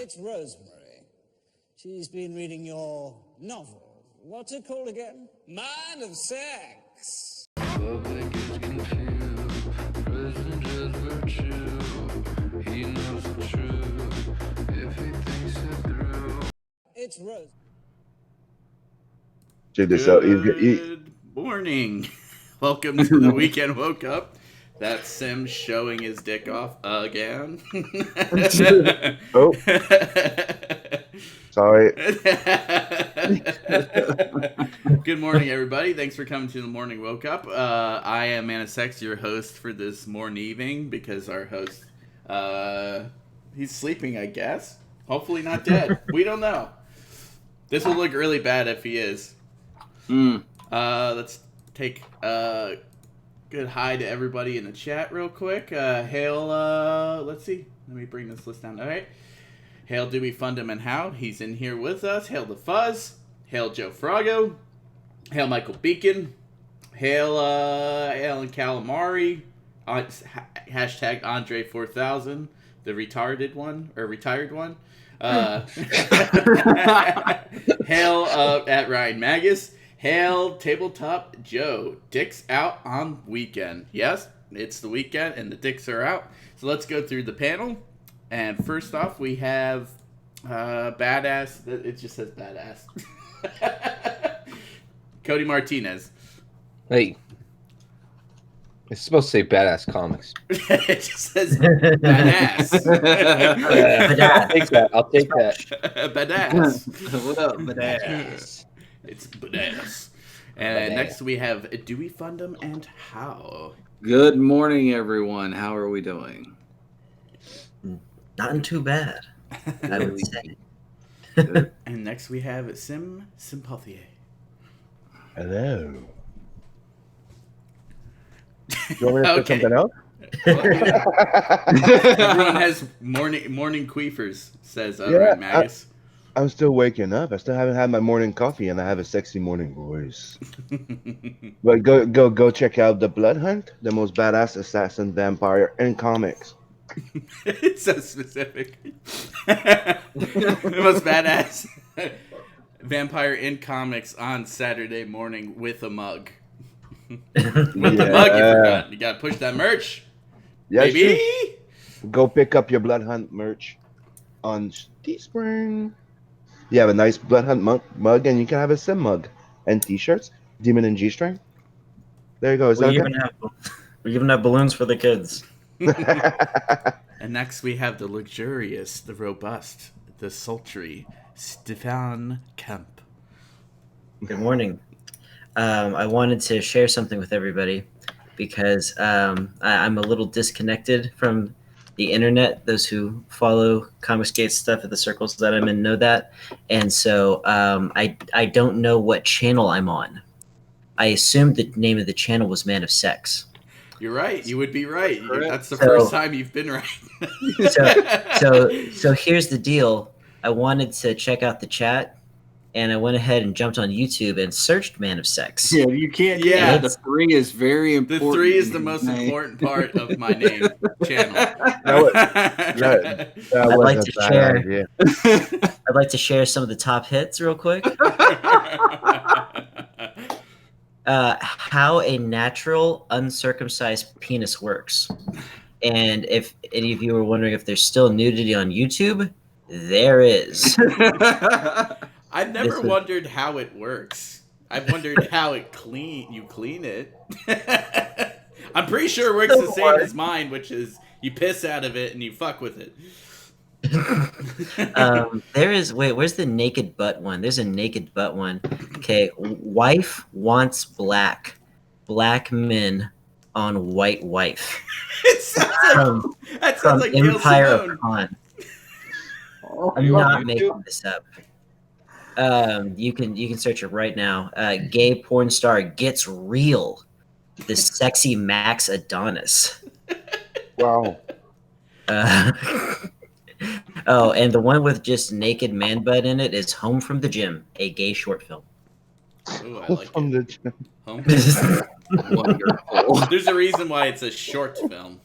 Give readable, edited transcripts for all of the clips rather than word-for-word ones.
It's Rosemary. She's been reading your novel. What's it called again? Man of Sex. Public is confused. President just virtue. He knows the truth if he thinks it through. It's Rose. Check this out. Good morning. Welcome to the Weekend Woke Up. That's Sim showing his dick off again. Oh. Sorry. Good morning, everybody. Thanks for coming to the Morning Woke Up. I am Man of Sex, your host for this morning evening, because our host, he's sleeping, I guess. Hopefully not dead. We don't know. This will look really bad if he is. Let's take good hi to everybody in the chat real quick. Hail, let's see. Let me bring this list down. All right. Hail Dewey Fundam and How. He's in here with us. Hail the Fuzz. Hail Joe Frago. Hail Michael Beacon. Hail Alan Calamari. Hashtag Andre 4000. The retarded one, or retired one. Hail at Ryan Magus. Hail Tabletop Joe. Dicks out on weekend. Yes, it's the weekend and the dicks are out. So let's go through the panel. And first off, we have Badass. It just says Badass. Cody Martinez. Hey. It's supposed to say Badass Comics. It just says Badass. I'll take that. Badass. What up, Badass? It's Badass. And next we have Dewey Fundam and How. Good morning, everyone. How are we doing? Not too bad, I would say. And next we have Sympathier. Hello. Do you want me to put something else? Everyone has morning queefers, says Ryan Magus. I'm still waking up. I still haven't had my morning coffee, and I have a sexy morning voice. But go check out The Blood Hunt, the most badass assassin vampire in comics. It's so specific. The most badass vampire in comics on Saturday morning with a mug. With the mug, you forgot. You gotta push that merch. Yes, baby. Go pick up your Blood Hunt merch on Teespring. You have a nice Blood Hunt mug, and you can have a Sim mug and T-shirts. Demon and G-string. There you go. We even have balloons for the kids. And next we have the luxurious, the robust, the sultry Stefan Kemp. Good morning. I wanted to share something with everybody because I'm a little disconnected from the internet. Those who follow Comicsgate stuff at the circles that I'm in know that. And so I don't know what channel I'm on. I assumed the name of the channel was Man of Sex. You're right. You would be right. That's the first time you've been right. So here's the deal. I wanted to check out the chat, and I went ahead and jumped on YouTube and searched Man of Sex. Yeah, you can't. Yeah, the 3 is very important. The 3 is the most important part of my name channel. I'd like to share some of the top hits real quick. How a natural uncircumcised penis works. And if any of you were wondering if there's still nudity on YouTube, there is. I've never wondered how it works. I've wondered how you clean it. I'm pretty sure it works the same as mine, which is you piss out of it and you fuck with it. Where's the naked butt one? There's a naked butt one. Okay, wife wants black men on white wife. It sounds like Empire of Con. I'm not making this up. You can search it right now. Gay porn star gets real. The sexy Max Adonis. Wow. Oh, and the one with just naked man butt in it is Home from the Gym, a gay short film. Ooh, I like From it. the Home. Wonderful. There's a reason why it's a short film.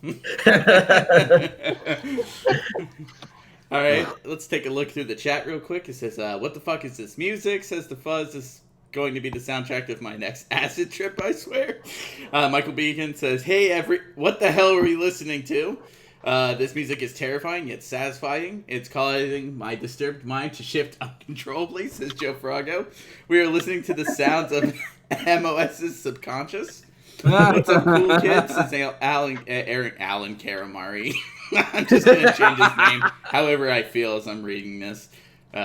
All right, let's take a look through the chat real quick. It says, "What the fuck is this music?" Says the Fuzz. This is going to be the soundtrack of my next acid trip, I swear. Michael Beacon says, "Hey, what the hell are we listening to? This music is terrifying yet satisfying. It's causing my disturbed mind to shift uncontrollably," says Joe Frago. "We are listening to the sounds of MOS's subconscious." "What's up, cool kids?" Says Alan Karamari. I'm just going to change his name however I feel as I'm reading this.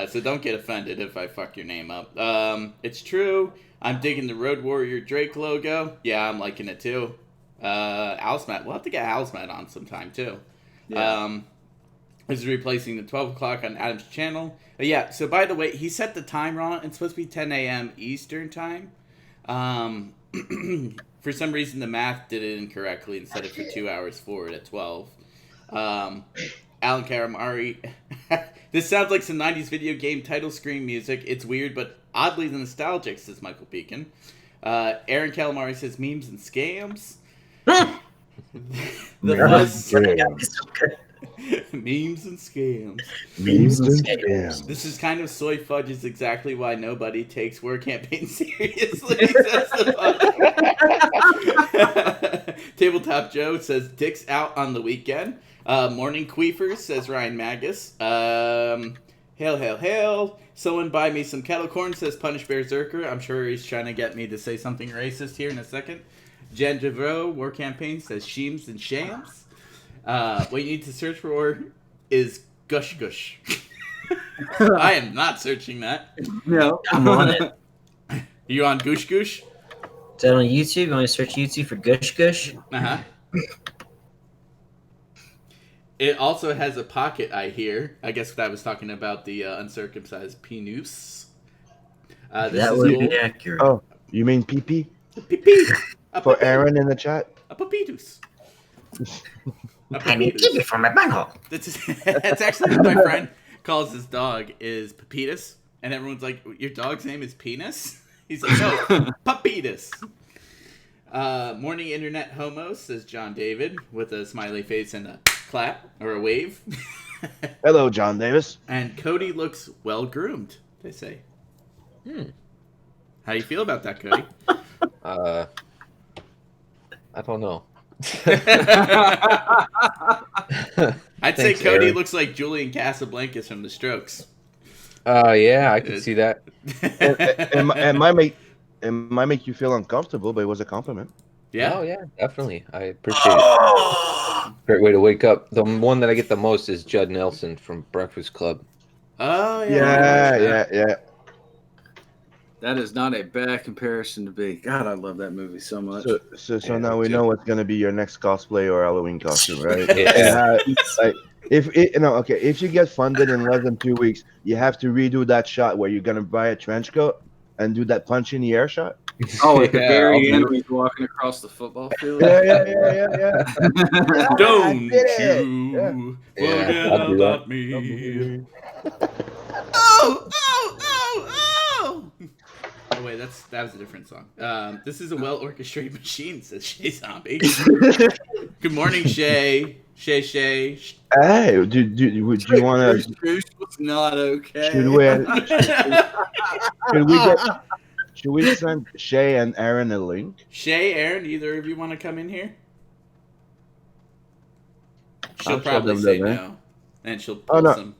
So don't get offended if I fuck your name up. It's true. I'm digging the Road Warrior Drake logo. Yeah, I'm liking it too. Owlsmat. We'll have to get Owlsmat on sometime too. Yeah. This is replacing the 12 o'clock on Adam's channel. Yeah, so by the way, he set the time wrong. It's supposed to be 10 a.m. Eastern time. For some reason, the math did it incorrectly and set it for 2 hours forward at 12. Alan Karamari. "This sounds like some 90s video game title screen music. It's weird, but oddly nostalgic," says Michael Beacon. Aaron Calamari says, "Memes and scams." The Fuzz. Memes and scams. Memes and scams. "This is kind of soy fudge is exactly why nobody takes war campaign seriously," says the Fuzz. Tabletop Joe says, "Dick's out on the weekend." Morning Queefers, says Ryan Magus. Hail, hail, hail. "Someone buy me some kettle corn," says Punish Berserker. I'm sure he's trying to get me to say something racist here in a second. Jen Javreau, War Campaign, says Sheems and Shams. What you need to search for is Gush Gush. I am not searching that. No. I'm on it. You on Goosh Goosh? Is that on YouTube? You want to search YouTube for Gush Gush? Uh-huh. It also has a pocket, I hear. I guess that was talking about the uncircumcised penis. That would be accurate. Oh, you mean PP? Pee-pee. For Aaron in the chat? A papidus. I need pee from my bunghole. That's actually what my friend calls his dog is Papitas. And everyone's like, "Your dog's name is Penis?" He's like, "No, Papitas." Morning Internet Homo, says John David, with a smiley face and a clap, or a wave. Hello, John Davis. And Cody looks well-groomed, they say. How do you feel about that, Cody? I don't know. I'd Thanks, say Cody Aaron. looks like Julian Casablancas from The Strokes. Yeah, I can see that. It might make you feel uncomfortable, but it was a compliment. Yeah. Oh yeah, definitely. I appreciate it. Great way to wake up. The one that I get the most is Judd Nelson from Breakfast Club. Oh, yeah. Yeah. That is not a bad comparison to be. God, I love that movie so much. So now we know what's gonna be your next cosplay or Halloween costume, right? Yeah. If you get funded in less than 2 weeks, you have to redo that shot where you're gonna buy a trench coat and do that punch in the air shot. Oh, at the Yeah, very I'll end, do when he's walking across the football field. Yeah. Don't Yeah. you Yeah, forget I'll do that. about me. Oh! Oh, wait, that was a different song. This is a well-orchestrated machine, says Shay Zombie. Good morning, Shay. Shay. Hey, do you want to? Goose was not okay. Should we send Shay and Aaron a link? Shay, Aaron, either of you want to come in here? She'll I'll show probably them say that, man. no. And she'll Oh, pull no. some.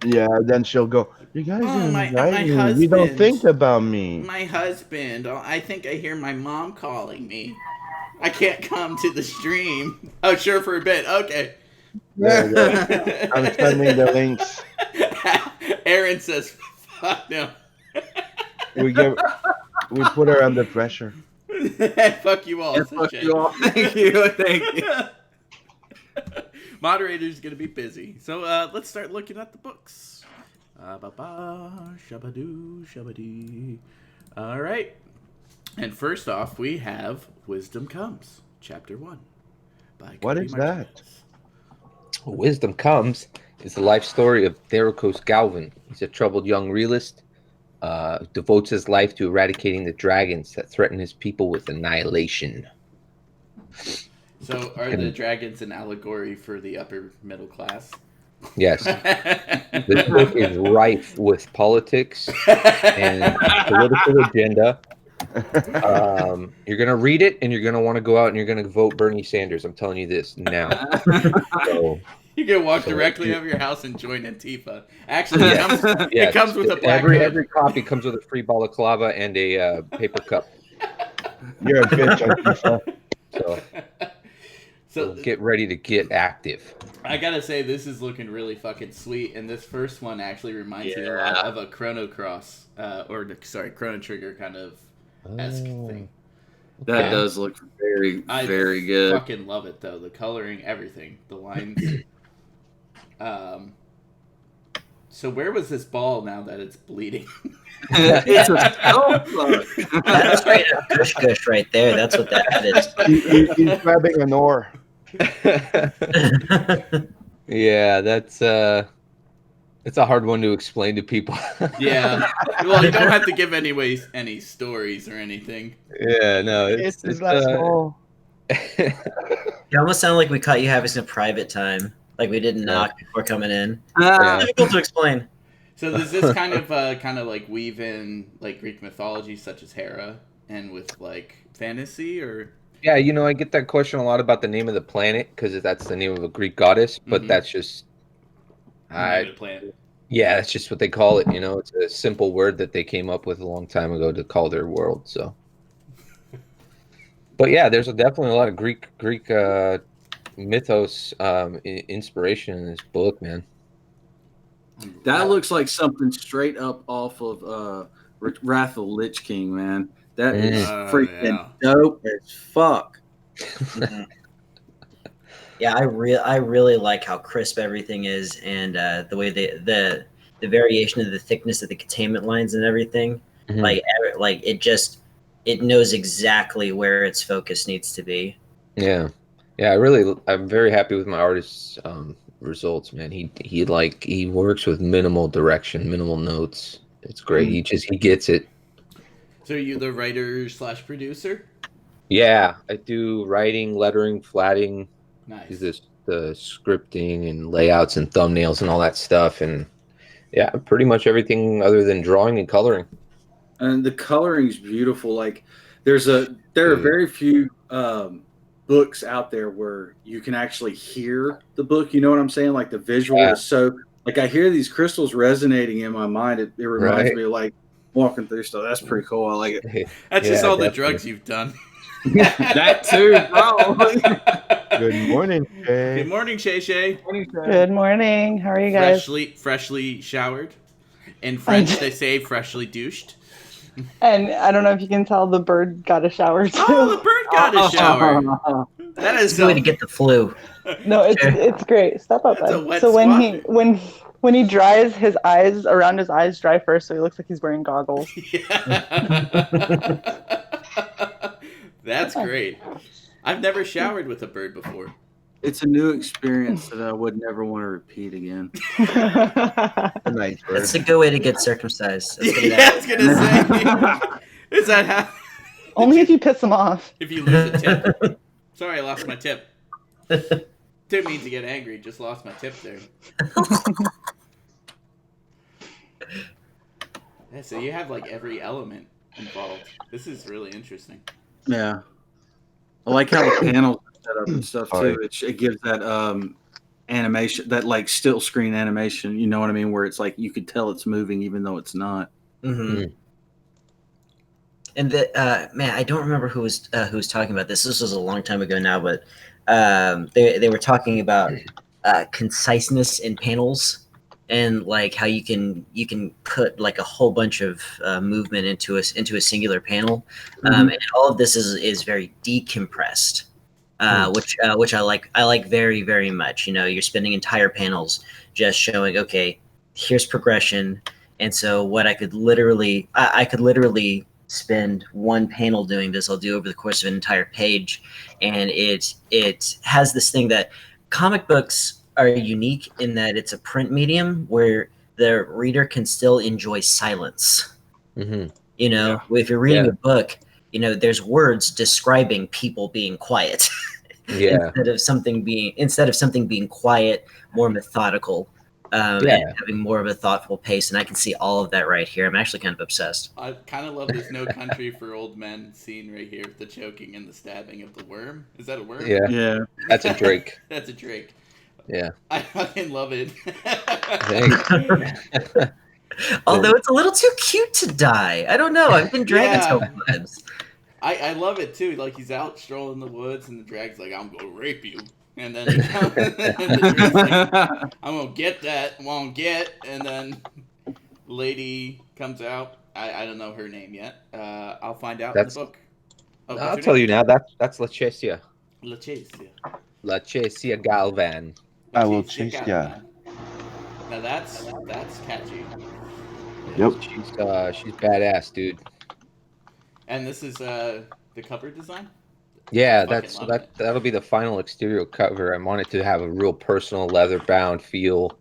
Yeah, then she'll go. You guys Oh, didn't my invite me. You husband. don't think about me. My husband. Oh, I think I hear my mom calling me. I can't come to the stream. Oh, sure, for a bit. Okay. Yeah. I'm sending the links. Aaron says, "Fuck no." We put her under pressure. Fuck you all. Yeah, says fuck Shay. you all. Thank you. Moderator's gonna be busy, so let's start looking at the books. Shabadoo, shabadee. All right, and first off, we have Wisdom Comes, Chapter 1. By What Cody is Martinez. Wisdom Comes is the life story of Theracos Galvin. He's a troubled young realist, devotes his life to eradicating the dragons that threaten his people with annihilation. So, are the dragons an allegory for the upper middle class? Yes. This book is rife with politics and political agenda. You're gonna read it, and you're gonna want to go out and you're gonna vote Bernie Sanders. I'm telling you this now. So, You can walk directly out of your house and join Antifa. Actually, it yes, comes with a black every copy comes with a free balaclava and a paper cup. You're a bitch, Antifa. So get ready to get active. I gotta say, this is looking really fucking sweet, and this first one actually reminds me a lot of a Chrono Cross, Chrono Trigger kind of esque thing. That does look very, very good. I fucking love it though. The coloring, everything, the lines. So where was this ball now that it's bleeding? It's a skull. That's straight up gush right there. That's what that is. He's grabbing an oar. Yeah, that's it's a hard one to explain to people. Yeah. Well, you don't have to give any stories or anything. Yeah, no, It's his last ball. It almost sounded like we caught you having some private time. Like we didn't knock before coming in. Yeah. Difficult to explain. So does this kind of like weave in like Greek mythology such as Hera and with like fantasy or? Yeah, you know, I get that question a lot about the name of the planet because that's the name of a Greek goddess, but that's just Planet. Yeah, that's just what they call it. You know, it's a simple word that they came up with a long time ago to call their world. So, but yeah, there's definitely a lot of Greek mythos inspiration in this book, man. That looks like something straight up off of Wrath of the Lich King, man. That is freaking dope as fuck. Yeah, I really like how crisp everything is, and the way the variation of the thickness of the containment lines and everything. Mm-hmm. Like it knows exactly where its focus needs to be. Yeah, I'm very happy with my artist's results, man. He works with minimal direction, minimal notes. It's great. He gets it. So are you the writer / producer? Yeah, I do writing, lettering, flatting. Nice. Do the scripting and layouts and thumbnails and all that stuff, and yeah, pretty much everything other than drawing and coloring. And the coloring is beautiful. Like there are very few books out there where you can actually hear the book. You know what I'm saying? Like the visual is so like I hear these crystals resonating in my mind. It reminds me of like walking through stuff. That's pretty cool. I like it. That's just all the drugs you've done. That too, probably. Good morning, Shay. Good morning, Shay. Good morning. How are you guys? Freshly showered. In French, they say freshly douched. And I don't know if you can tell, the bird got a shower too. Oh, the bird got a shower. That is It's a way to get the flu. No, it's great. Step up, That's a bud. wet So squat. when he dries, his eyes around his eyes dry first, so he looks like he's wearing goggles. That's great. I've never showered with a bird before. It's a new experience that I would never want to repeat again. A nice bird. That's a good way to get circumcised. I was gonna say. Is that how? Only if you piss him off. If you lose a tip. Sorry, I lost my tip. Didn't mean to get angry. Just lost my tip there. Yeah, so you have like every element involved. This is really interesting. Yeah. I like how the panels are set up and stuff too. It gives that animation, that like still screen animation, you know what I mean? Where it's like you could tell it's moving even though it's not. Mm-hmm. And the man, I don't remember who was talking about this. This was a long time ago now, but they were talking about conciseness in panels and like how you can put like a whole bunch of movement into a singular panel, and all of this is very decompressed, which I like very, very much. You know, you're spending entire panels just showing, okay, here's progression, and so what I could literally spend one panel doing this, I'll do over the course of an entire page, and it has this thing that comic books are unique in that it's a print medium where the reader can still enjoy silence. Mm-hmm. You know, if you're reading a book, you know, there's words describing people being quiet. Yeah. instead of something being quiet, more methodical, Yeah. and having more of a thoughtful pace. And I can see all of that right here. I'm actually kind of obsessed. I kind of love this No Country for Old Men scene right here with the choking and the stabbing of the worm. Is that a worm? Yeah. Yeah. That's a Drake. That's a Drake. Yeah. I fucking love it. Thanks. Although it's a little too cute to die. I don't know. I've been Dragon Yeah. Tail vibes. I love it too. Like he's out strolling in the woods and the drag's like, "I'm gonna rape you," and then he comes, and the drake's like, "I'm gonna get that, won't get," and then lady comes out. I don't know her name yet. I'll find out That's- in the book. Oh, I'll tell you now. That's Lachesia. Lachesia. Lachesia Galvan. I will Lachesia chase ya. Galvan. Now that's catchy. Yep. She's badass, dude. And this is the cover design. Yeah, Fucking love it. that'll be the final exterior cover. I want it to have a real personal, leather-bound feel.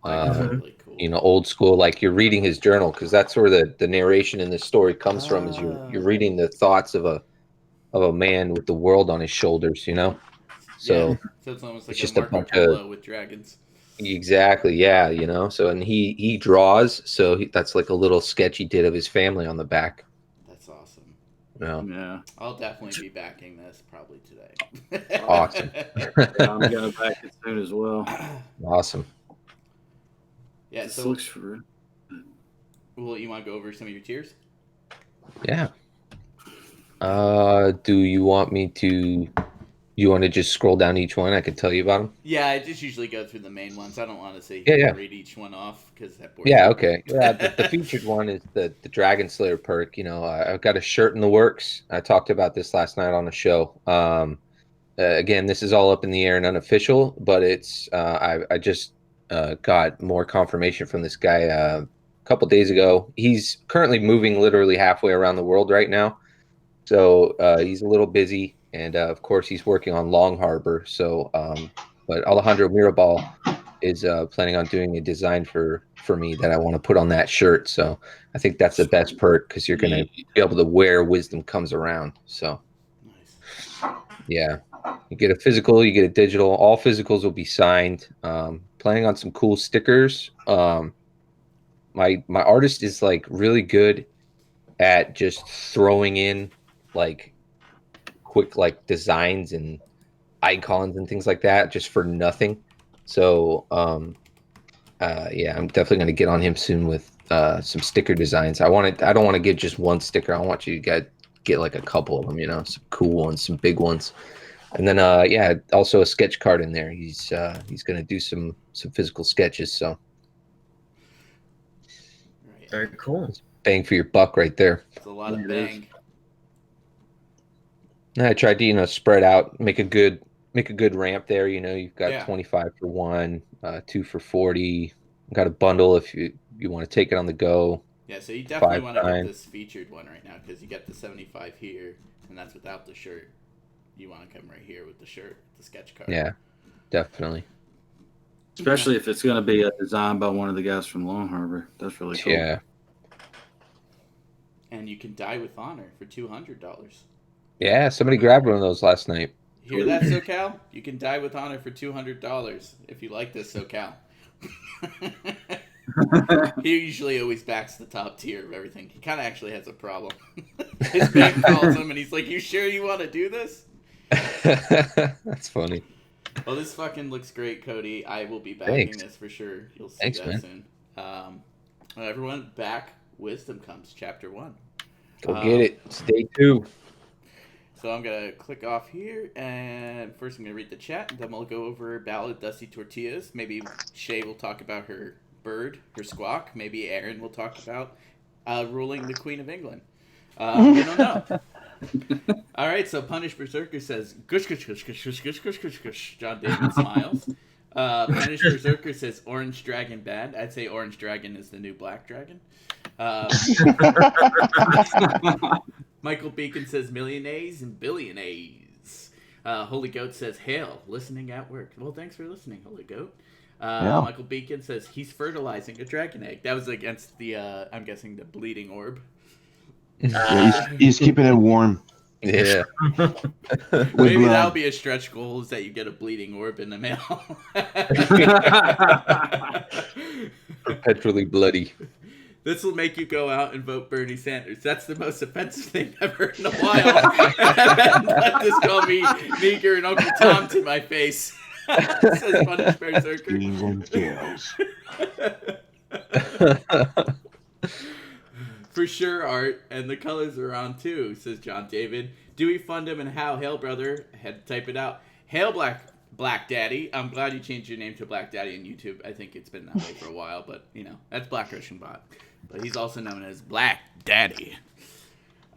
That's really cool. You know, old school, like you're reading his journal, because that's where the narration in this story comes from. Is you're reading the thoughts of a man with the world on his shoulders. You know, so Yeah. So it's almost like it's a just a Marco bunch of- Polo with dragons. exactly, yeah, you know. So and he draws, so that's like a little sketch he did of his family on the back. That's awesome. You know? Yeah. I'll definitely be backing this probably today. Awesome. I'm gonna back it soon as well. Awesome. Yeah. This So, looks for well, you want to go over some of your tiers? Yeah. Do you want me to? You want to just scroll down each one? I could tell you about them. Yeah, I just usually go through the main ones. I don't want to say Yeah. read each one off because that bores Yeah, me. okay. Yeah, the featured one is the Dragon Slayer perk. You know, I've got a shirt in the works. I talked about this last night on the show. Again, this is all up in the air and unofficial, but it's I just got more confirmation from this guy a couple days ago. He's currently moving literally halfway around the world right now, so he's a little busy, and of course he's working on Long Harbor. So, but Alejandro Mirabal is planning on doing a design for me that I want to put on that shirt. So I think that's the best perk because you're going to be able to wear Wisdom Comes Around. So Nice. yeah, you get a physical, you get a digital. All physicals will be signed. Planning on some cool stickers. My artist is like really good at just throwing in like quick like designs and icons and things like that just for nothing. So yeah, I'm definitely going to get on him soon with some sticker designs. I don't want to get just one sticker. I want you to get like a couple of them, you know, some cool ones, some big ones. And then yeah, also a sketch card in there. He's going to do some physical sketches, so Right. Very cool. bang for your buck right there. It's a lot of It is. bang. And I tried to, you know, spread out, make a good ramp there. You know, you've got Yeah. 25 for 1, 2 for 40. Got a bundle if you want to take it on the go. Yeah, so you definitely 5 want to get times. this featured one right now because you get the 75 here, and that's without the shirt. You want to come right here with the shirt, the sketch card. Yeah, definitely. especially if it's going to be a design by one of the guys from Long Harbor. That's really cool. Yeah. And you can die with honor for $200. Yeah, somebody grabbed one of those last night. Hear that, SoCal? You can die with honor for $200 if you like this, SoCal. He usually always backs the top tier of everything. He kind of actually has a problem. His bank calls him and he's like, "You sure you want to do this?" That's funny. Well, this fucking looks great, Cody. I will be backing Thanks. this for sure. You'll see Thanks, that man. soon. Everyone, back Wisdom Comes, Chapter 1. Go get it. It's day 2. So I'm going to click off here, and first I'm going to read the chat, and then we'll go over Ballad Dusty Tortillas. Maybe Shay will talk about her bird, her squawk. Maybe Aaron will talk about ruling the Queen of England. We don't know. All right, so Punished Berserker says, gush, gush, gush, gush, gush, gush, gush, gush, gush. John David smiles. Punished Berserker says, Orange Dragon bad. I'd say Orange Dragon is the new Black Dragon. Michael Beacon says, millionaires and billionaires. Holy Goat says, hail, listening at work. Well, thanks for listening, Holy Goat. Yeah. Michael Beacon says, he's fertilizing a dragon egg. That was against the, I'm guessing, the bleeding orb. Yeah, he's keeping it warm. Yeah. Maybe blood. that'll be a stretch goal, is that you get a bleeding orb in the mail. Perpetually bloody. This will make you go out and vote Bernie Sanders. That's the most offensive thing I've heard in a while. Let this call me Meeker and Uncle Tom to my face. Says Punish Berserker. Kings and tails. For sure, Art, and the colors are on too, says John David. Dewey Fundum and how? Hail, brother. I had to type it out. Hail, Black Daddy. I'm glad you changed your name to Black Daddy on YouTube. I think it's been that way for a while, but, you know, that's Black Russian Bot. But he's also known as Black Daddy.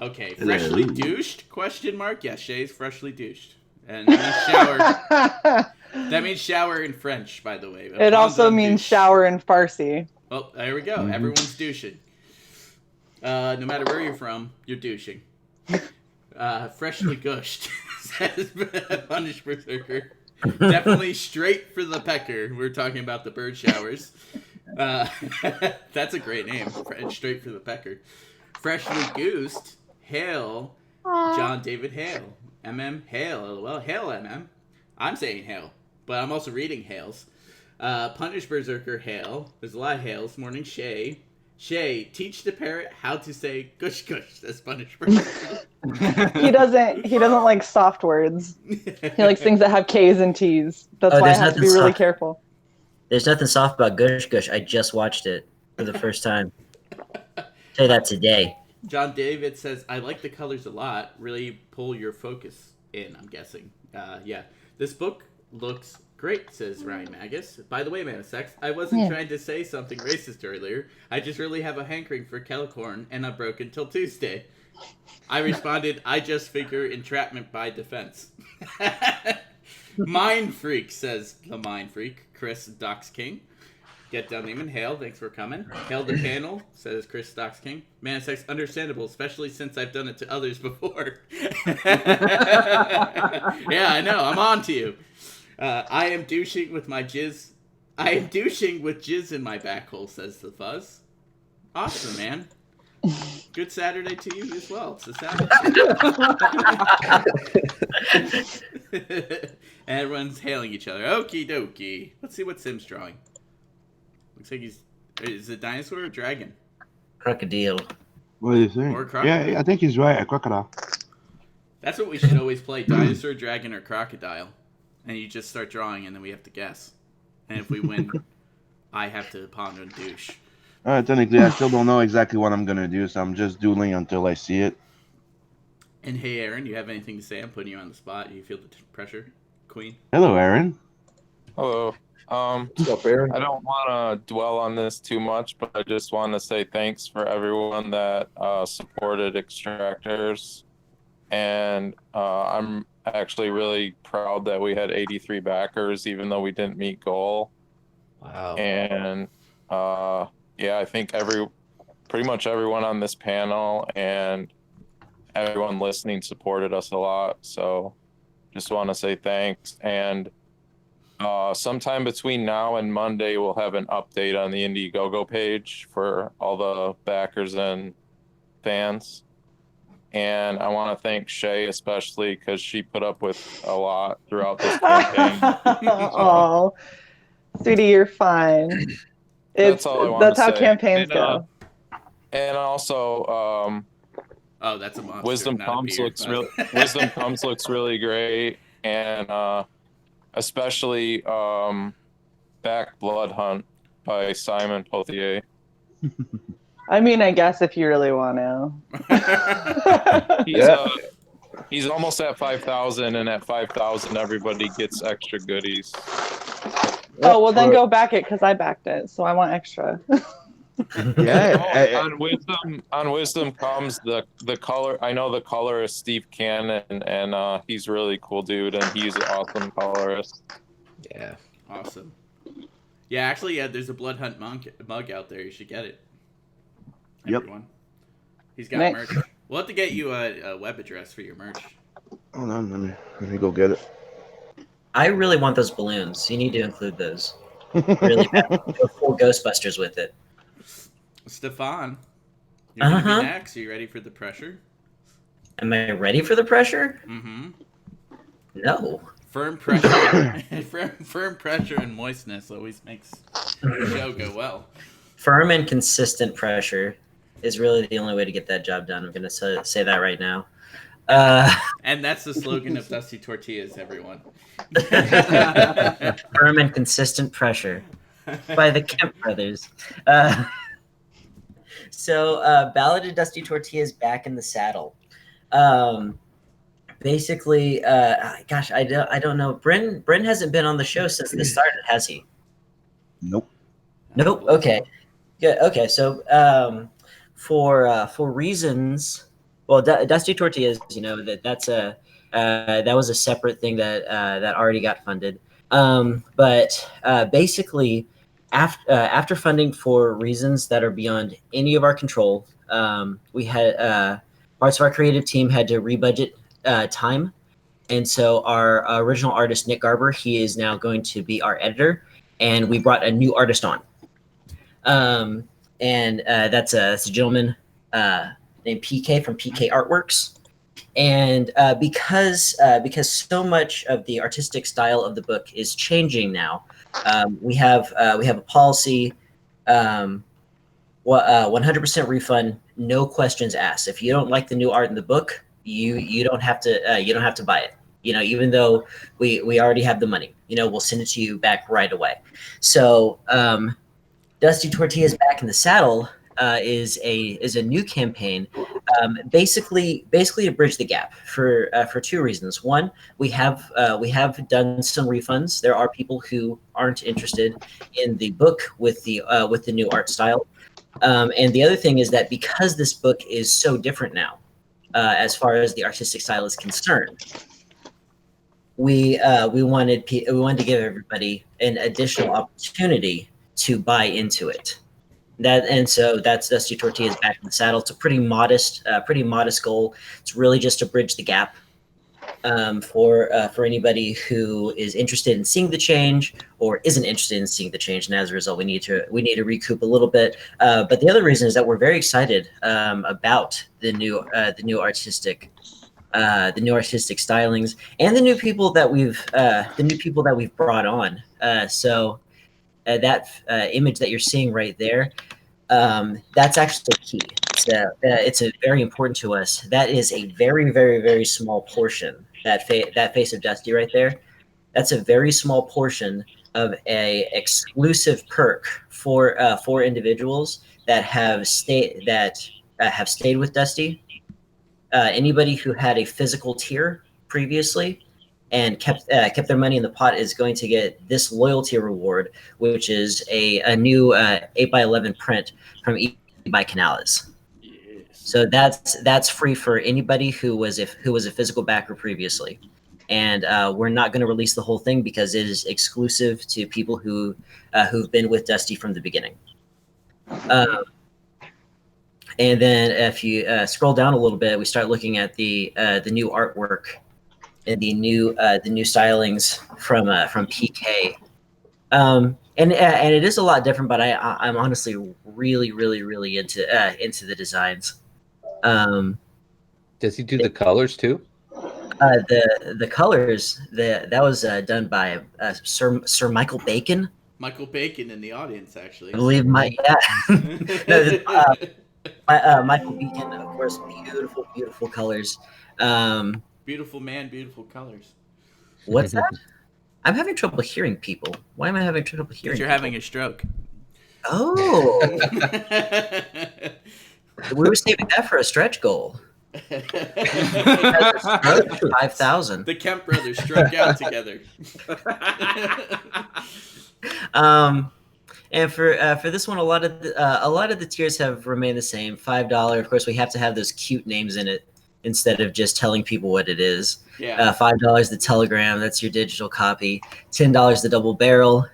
Okay, freshly douched? Question mark. Yes, Shay's freshly douched. And that means shower. That means shower in French, by the way. It also means shower in Farsi. Well, there we go. Everyone's douching. No matter where you're from, you're douching. Freshly gushed, says Punish Berserker. Definitely straight for the pecker. We're talking about the bird showers. That's a great name. Straight for the pecker. Freshly goosed. Hail. John David Hale. MM Hale. Well, Hail MM. I'm saying hail, but I'm also reading hails. Punish Berserker Hail. There's a lot of hails. Morning Shay. Shay, teach the parrot how to say gush gush. That's Punish Berserker. He doesn't like soft words. He likes things that have K's and T's. That's why I have to be really careful. There's nothing soft about Gush Gush. I just watched it for the first time. Say that today. John David says, I like the colors a lot. Really pull your focus in, I'm guessing. Yeah. This book looks great, says Ryan Magus. By the way, Man of Sex, I wasn't trying to say something racist earlier. I just really have a hankering for Calicorn, and I'm broken till Tuesday. I responded, I just figure entrapment by defense. Mind Freak, says the Mind Freak, Chris Dox King. Get down name and hail, thanks for coming. Hail the panel, says Chris Dox King. Man of Sex, understandable, especially since I've done it to others before. Yeah, I know, I'm on to you. I am douching with jizz in my back hole, says the Fuzz. Awesome, man. Good Saturday to you as well. It's a Saturday. Everyone's hailing each other. Okie dokie. Let's see what Sim's drawing. Looks like is it a dinosaur or a dragon? Crocodile. What do you think? Or a crocodile. Yeah, I think he's right. A crocodile. That's what we should always play. Dinosaur, dragon, or crocodile. And you just start drawing and then we have to guess. And if we win, I have to ponder and douche. Technically, I still don't know exactly what I'm going to do, so I'm just doodling until I see it. And hey, Aaron, you have anything to say? I'm putting you on the spot. You feel the pressure, Queen? Hello, Aaron. Hello. What's up, Aaron? I don't want to dwell on this too much, but I just want to say thanks for everyone that supported Extractors. And I'm actually really proud that we had 83 backers, even though we didn't meet goal. Wow. And yeah, I think pretty much everyone on this panel and everyone listening supported us a lot. So just want to say thanks. And sometime between now and Monday, we'll have an update on the Indiegogo page for all the backers and fans. And I want to thank Shay especially because she put up with a lot throughout this campaign. Oh, sweetie, you're fine. That's all I want That's to how say. campaigns go. And also, Oh, that's a monster. Wisdom not a Comes beer, looks but- Wisdom Comes looks really great, and especially Back Blood Hunt by Simon Pothier. I mean, I guess if you really want to. He's almost at 5,000, and at 5,000, everybody gets extra goodies. Oh, well, then go back it because I backed it, so I want extra. Yeah. On Wisdom Comes the color. I know the colorist Steve Cannon, and he's a really cool dude, and he's an awesome colorist. Yeah. Awesome. Yeah, actually, there's a Blood Hunt mug out there. You should get it. Yep. Everyone. He's got Nice. merch. We'll have to get you a web address for your merch. Hold on, let me go get it. I really want those balloons. You need to include those. Really bad. Go full Ghostbusters with it. Stefan, you're going to Uh-huh. be next. Are you ready for the pressure? Am I ready for the pressure? Mm-hmm. No. Firm pressure, firm pressure and moistness always makes the show go well. Firm and consistent pressure is really the only way to get that job done. I'm going to say that right now. And that's the slogan of Dusty Tortillas, everyone. Firm and consistent pressure by the Kemp brothers. So Ballad of Dusty Tortillas back in the saddle. Basically, gosh, I don't know. Bryn hasn't been on the show since this started, has he? Nope. Nope. Okay. Yeah. Okay. So for reasons, well, Dusty Tortillas, that was a separate thing that already got funded. But basically, after funding for reasons that are beyond any of our control, we had parts of our creative team had to rebudget time, and so our original artist Nick Garber, he is now going to be our editor, and we brought a new artist on. And that's a gentleman named PK from PK Artworks. And because so much of the artistic style of the book is changing now, we have a policy, 100% refund, no questions asked. If you don't like the new art in the book, you don't have to buy it. Even though we already have the money, we'll send it to you back right away. So Dusty Tortillas Back in the Saddle is a new campaign, basically to bridge the gap for two reasons. One, we have done some refunds. There are people who aren't interested in the book with the new art style, and the other thing is that because this book is so different now, as far as the artistic style is concerned, we wanted to give everybody an additional opportunity to buy into it. So that's Dusty Tortillas Back in the Saddle. It's a pretty modest goal. It's really just to bridge the gap for anybody who is interested in seeing the change or isn't interested in seeing the change. And as a result, we need to recoup a little bit. But the other reason is that we're very excited about the new artistic stylings and the new people that we've brought on. So that image that you're seeing right there, that's actually key. It's a very important to us. That is a very, very, very small portion. That face of Dusty right there, that's a very small portion of a exclusive perk for individuals that have stayed with Dusty. Anybody who had a physical tier previously and kept their money in the pot is going to get this loyalty reward, which is a new 8x11 print from E by Canales. Yes. So that's free for anybody who was a physical backer previously, and we're not going to release the whole thing because it is exclusive to people who've been with Dusty from the beginning. And then if you scroll down a little bit, we start looking at the new artwork and the new stylings from PK, and it is a lot different. But I'm honestly really, really, really into the designs. Does he do the colors too? The colors that was done by Sir Michael Bacon. Michael Bacon in the audience, actually. I believe Michael Bacon, of course. Beautiful colors. Beautiful man, beautiful colors. What's that? I'm having trouble hearing people. Why am I having trouble hearing? Because you're having a stroke. Oh. We were saving that for a stretch goal. 5,000. The Kemp brothers struck out together. And for this one, a lot of the tiers have remained the same. $5. Of course, we have to have those cute names in it instead of just telling people what it is. Yeah. $5 the telegram, that's your digital copy. $10 the double barrel,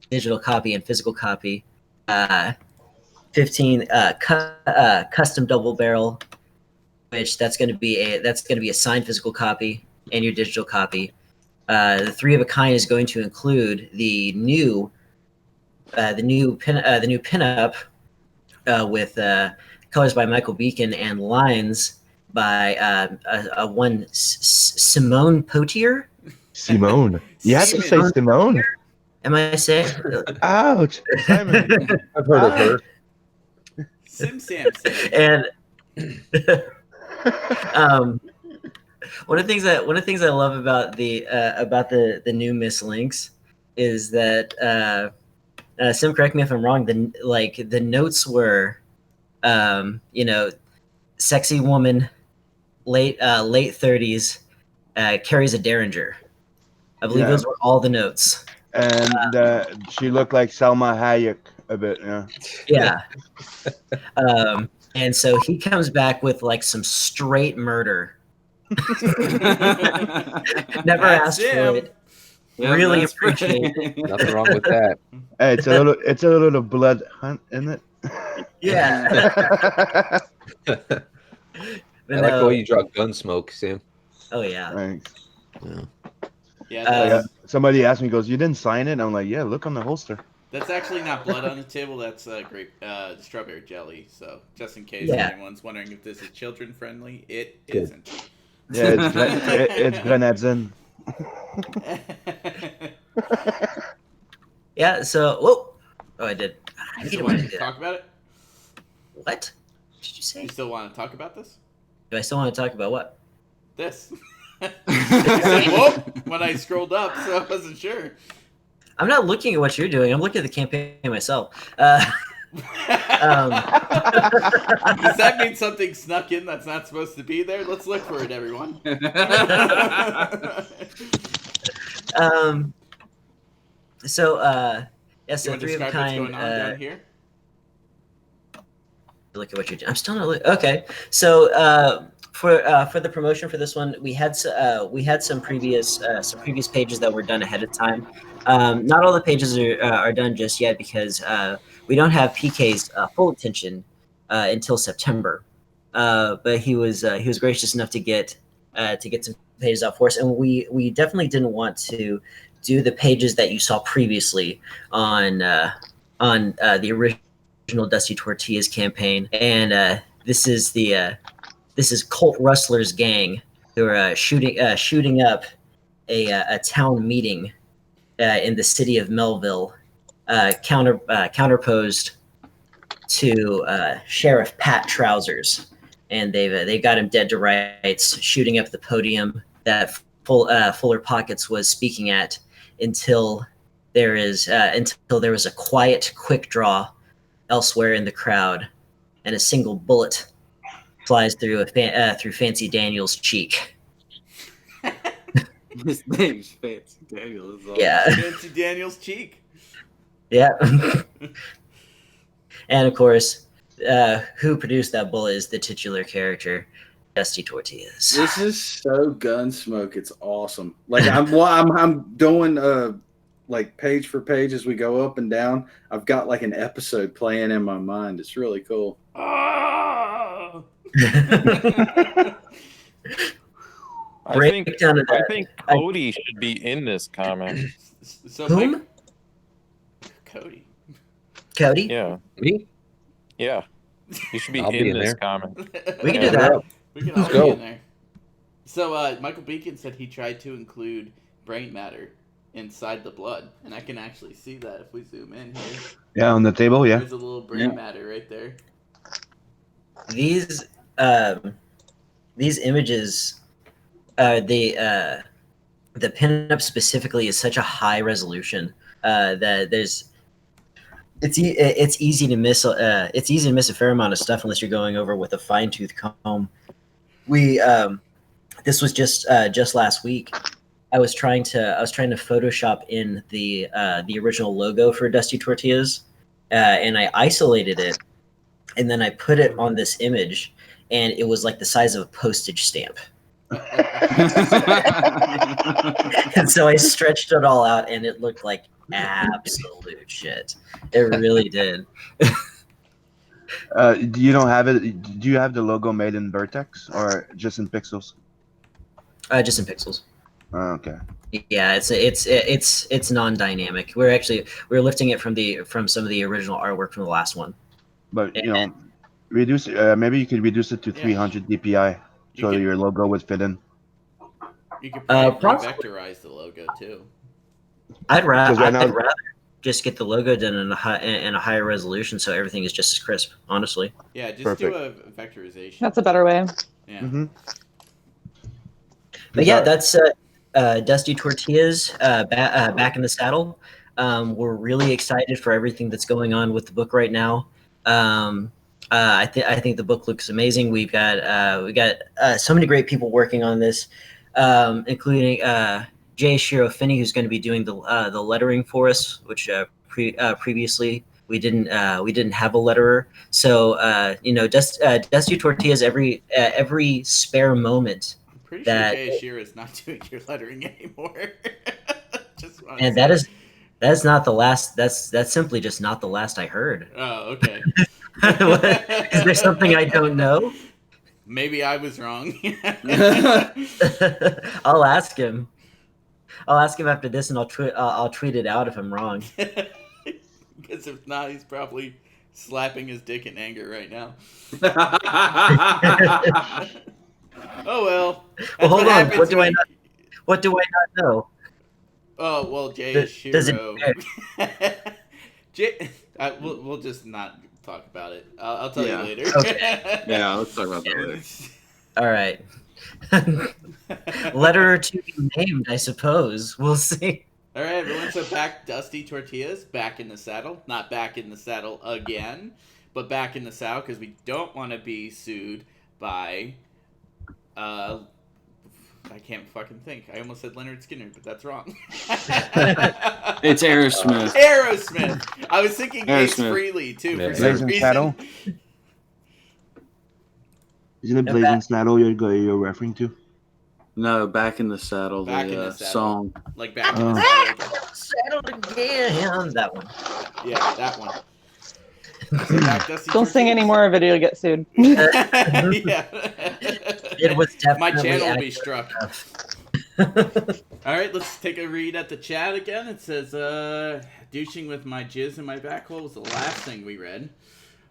digital copy and physical copy. 15 custom double barrel, which that's going to be a signed physical copy and your digital copy. The 3 of a kind is going to include the new pinup with colors by Michael Beacon and lines by a one Simone Potier. Simone. You have to say Simon. Simone. Am I saying? Ouch, Simon. I've heard of her. Sim Sam. And one of the things I love about the new Miss Links is that Sim, correct me if I'm wrong. The notes were, sexy woman, late 30s, carries a Derringer. I believe Yeah. those were all the notes. And she looked like Selma Hayek a bit, yeah. Yeah. And so he comes back with like some straight murder. Never asked for it. Yeah, Really that's appreciate it. Nothing wrong with that. Hey, it's a little blood hunt, isn't it? Yeah. I But like the no- way you draw Gunsmoke, Sam. Oh yeah. Thanks. Yeah, Uh, that's, Somebody asked me, goes, "You didn't sign it?" I'm like, "Yeah, look on the holster." that's actually not blood on the table. That's strawberry jelly. So just in case Yeah. anyone's wondering if this is children friendly, it Good. isn't. Yeah, it's grenadine. Yeah. So whoa. Oh, I did. I You didn't still want want to to do talk that. about it? What did you say? You still want to talk about this? Do I still want to talk about what? This. You said, whoop, when I scrolled up, so I wasn't sure. I'm not looking at what you're doing. I'm looking at the campaign myself. Does that mean something snuck in that's not supposed to be there? Let's look for it, everyone. So yeah. You So want to three of a describe what's kind. going on down here? Look at what you're doing. I'm still not looking. Okay. So for the promotion for this one, we had some previous pages that were done ahead of time. Not all the pages are done just yet because we don't have PK's full attention until September. But he was gracious enough to get some pages out for us, and we definitely didn't want to do the pages that you saw previously on the original Dusty Tortillas campaign, and this is Colt Rustler's gang who are shooting up a town meeting in the city of Melville, counterposed to Sheriff Pat Trousers, and they got him dead to rights, shooting up the podium that Fuller Pockets was speaking at until there was a quiet, quick draw elsewhere in the crowd, and a single bullet flies through Fancy Daniel's cheek. His name's Fancy Daniel. Yeah. Fancy Daniel's cheek. Yeah. And of course, who produced that bullet is the titular character, Dusty Tortillas. This is so Gunsmoke. It's awesome. Like I'm doing like page for page as we go up and down. I've got like an episode playing in my mind. It's really cool. Oh! I think Cody should be in this comic. So Whom? Mike, Cody. Cody? Yeah, Me? yeah. You should be I'll be in in this there. comic. We can do Yeah. that. We can Let's all go. be in there. So Michael Beacon said he tried to include brain matter inside the blood, and I can actually see that if we zoom in here. Yeah, on the table, yeah. There's a little brain matter right there. These images, the pinup specifically is such a high resolution that it's easy to miss a fair amount of stuff unless you're going over with a fine-tooth comb. This was just last week. I was trying to Photoshop in the original logo for Dusty Tortillas, and I isolated it, and then I put it on this image, and it was like the size of a postage stamp. And so I stretched it all out, and it looked like absolute shit. It really did. Do you don't have it? Do you have the logo made in Vertex or just in pixels? Just in pixels. Oh, okay. Yeah, it's non-dynamic. We're lifting it from some of the original artwork from the last one. But reduce. Maybe you could reduce it to 300 DPI. so your logo would fit in. You could probably Possibly. vectorize the logo too. I'd Because right now- rather just get the logo done in a higher resolution, so everything is just as crisp. Honestly. Yeah, just Perfect. do a vectorization. That's a better way. Yeah. Mm-hmm. But yeah, that's Dusty Tortillas back in the saddle. We're really excited for everything that's going on with the book right now. I think the book looks amazing. We got so many great people working on this, including Jay Shiro Finney, who's going to be doing the lettering for us, which previously we didn't have a letterer. So Dusty Tortillas every spare moment. Pretty sure Jay Shearer is not doing your lettering anymore. And that is not the last. That's simply just not the last I heard. Oh, okay. Is there something I don't know? Maybe I was wrong. I'll ask him. I'll ask him after this, and I'll tweet it out if I'm wrong. Because if not, he's probably slapping his dick in anger right now. Oh well. Well, hold on. What do I not know? Oh well, Jay Shiro. Does it Jay, we'll just not talk about it. I'll tell you later. Okay. Yeah, let's talk about that later. All right. Letterer to be named, I suppose. We'll see. All right, everyone. So back Dusty Tortillas back in the saddle. Not back in the saddle again, but back in the saddle because we don't want to be sued by. I can't fucking think. I almost said Leonard Skinner, but that's wrong. It's Aerosmith. Aerosmith. I was thinking Ace Frehley too for some Blazing reason. Saddle. Isn't it Blazing Saddle you're referring to? No, Back in the Saddle. Back the in the Saddle. song. Like back in the saddle. Settled again. That one. Yeah, that one. So back Dusty Don't sing Tortillas. any more of it, or you'll get sued. Yeah. It was definitely My channel will be accurate struck. enough. All right, let's take a read at the chat again. It says, douching with my jizz in my back hole was the last thing we read.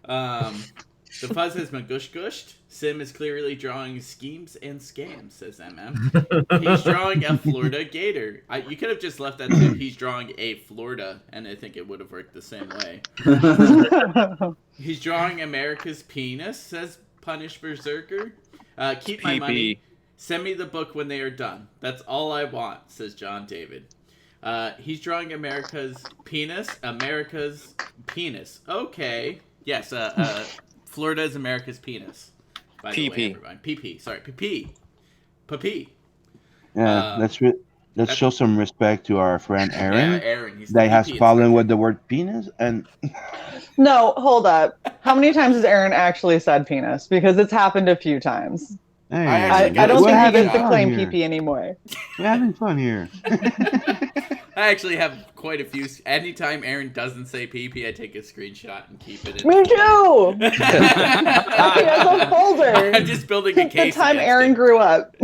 The fuzz has been gush-gushed. Sim is clearly drawing schemes and scams, says MM. He's drawing a Florida gator. You could have just left that to he's drawing a Florida, and I think it would have worked the same way. He's drawing America's penis, says Punish Berserker. Keep my money. Send me the book when they are done. That's all I want, says John David. He's drawing America's penis. America's penis. Okay. Yes, Florida is America's penis. By the way, everyone. PP. Sorry, PP. PP. Yeah, let's show some respect to our friend Aaron. Yeah, Aaron. He's That has PP fallen with the word penis and. No, hold up. How many times has Aaron actually said penis? Because it's happened a few times. Hey, I don't think he gets to claim PP anymore. We're having fun here. I actually have quite a few. Anytime Aaron doesn't say PP, I take a screenshot and keep it in. Me too! He has a folder. I'm just building a case. The time Aaron grew up.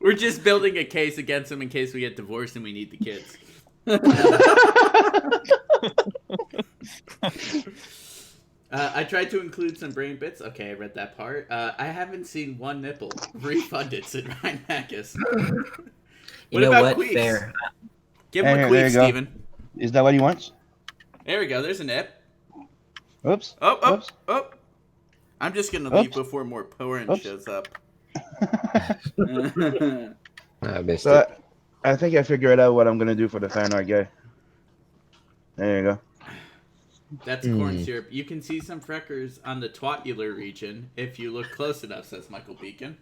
We're just building a case against him in case we get divorced and we need the kids. I tried to include some brain bits. Okay, I read that part. I haven't seen one nipple. Refund it, said Ryan Mackis. You know what? Queefs? Fair. Give him a queef, Steven. Is that what he wants? There we go. There's a nip. Oops. Oh. I'm just going to leave before more porn shows up. I missed it. I think I figured out what I'm going to do for the fan art guy. There you go. That's corn syrup. You can see some freckles on the twatular region if you look close enough, says Michael Beacon.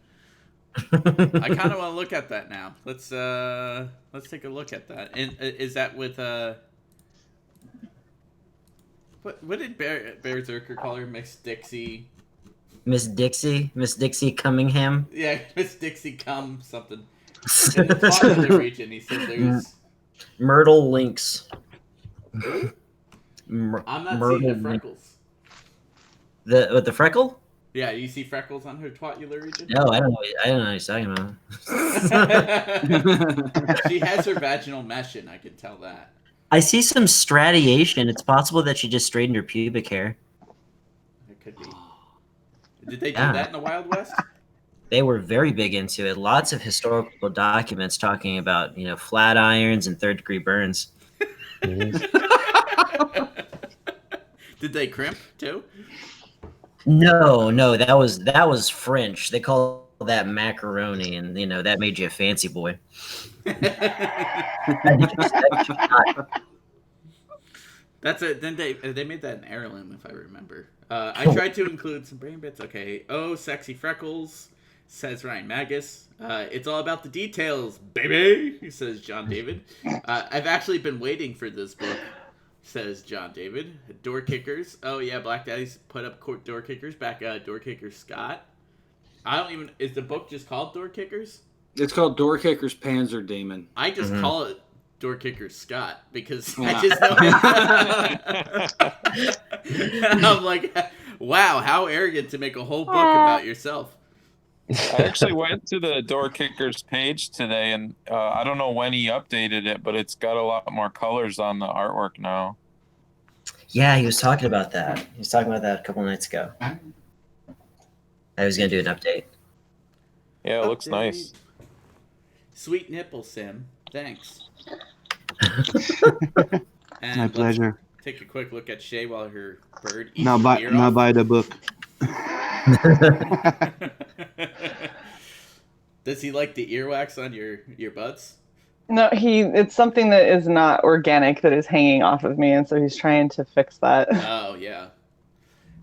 I kind of want to look at that now. Let's take a look at that. And is that with what did Berserker call her? Miss Dixie Cummingham. Yeah, Miss Dixie cum something. In the twatular region, he said there's Myrtle Lynx. I'm not seeing the freckles. With the freckle? Yeah, you see freckles on her twatular region? No, I don't know what he's talking about. She has her vaginal mesh in, I can tell that. I see some stratiation. It's possible that she just straightened her pubic hair. It could be. Did they do Yeah. that in the Wild West? They were very big into it. Lots of historical documents talking about, flat irons and third-degree burns. Mhm. Did they crimp too? No, that was French. They call that macaroni, and that made you a fancy boy. That's it. Then they made that an heirloom, if I remember. I tried to include some brain bits. Okay. Oh, sexy freckles, says Ryan Magus. It's all about the details, baby, says John David. I've actually been waiting for this book, says John David. Door kickers. Oh yeah, Black Daddy's put up door kickers back. Door kickers Scott. I don't even. Is the book just called Door Kickers? It's called Door Kickers Panzer Demon. I just call it Door Kicker Scott because Yeah. I just know. I'm like, wow, how arrogant to make a whole book about yourself. I actually went to the Door Kickers page today, and I don't know when he updated it, but it's got a lot more colors on the artwork now. Yeah, he was talking about that. He was talking about that a couple nights ago. I was going to do an update. Yeah, it looks nice. Sweet nipple, Sim. Thanks. And My pleasure. Take a quick look at Shay while her bird eats Now her buy ear now off. buy the book. Does he like the earwax on your butts? No, it's something that is not organic that is hanging off of me, and so he's trying to fix that. Oh yeah,